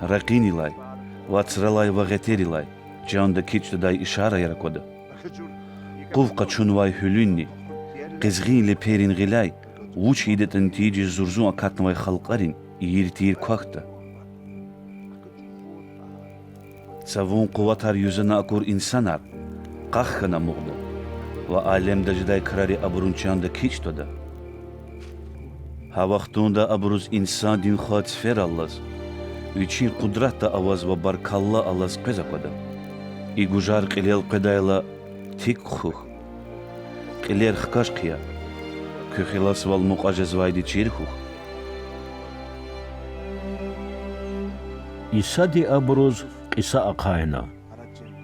Raqinilay, vatsralay vagheterilay, canda kiçtaday işara yarakoda. Quvqa çunvay hülünni, qizgin le perin gilay, vuç hidetin tici zurzun akatnvay halqarin, iyirtir kwakta. Savun quvatar yüzüne akur insanar, qahkana muğda, ve alemde jiday krari aburunçanda kiçtoda. Ha vaxtunda aburuz insan din xatsfer allaz, üçün qudrat da avaz ve barkalla allaz qezakoda. İgujar qilel qedayla tik xuh, qiler xkaş qiya, köxilas val muqajaz vaydi çirxuh. İsadi abruz qisa aqayna.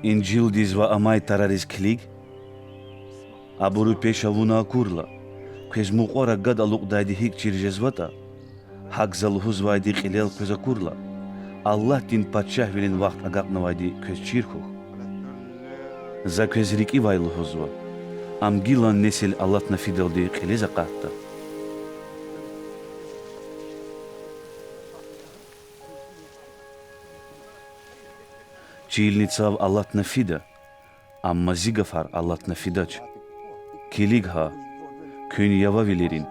İncil diz ve amay tarariz klig, aburu peşavuna kurla, kez muqara gad aluq daydi hik çirjezvata, haqzal huz vaydi qilel qeza kurla, Allah din patşah velin vaxt agaqna vaydi köz çirxuh. Za köz riki vaylı huzva, am gilan nesil Allah'na fideldi qileza qatta. Çiğilnitsav Allah'na fida, amma zigafar Allah'na fidaç. Kiligha, kön yavavilerin,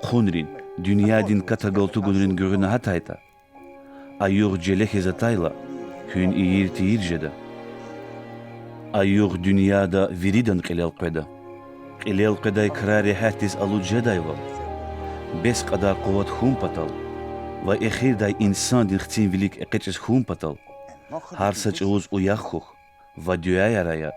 khunrin, dünyadin katagaltugunrin görüne hatayta. Ayyur celehezatayla, kön iyir tiyirjeda. Ayyur dünyada viridan qilal qeda. Qilal qeday krari hatis alu jedayva. Bes qadar quvat hum patal. Va ekhir day insan din xtin vilik eqeches hum patal. Har saç oğuz uyakhuh, va düya yaraya,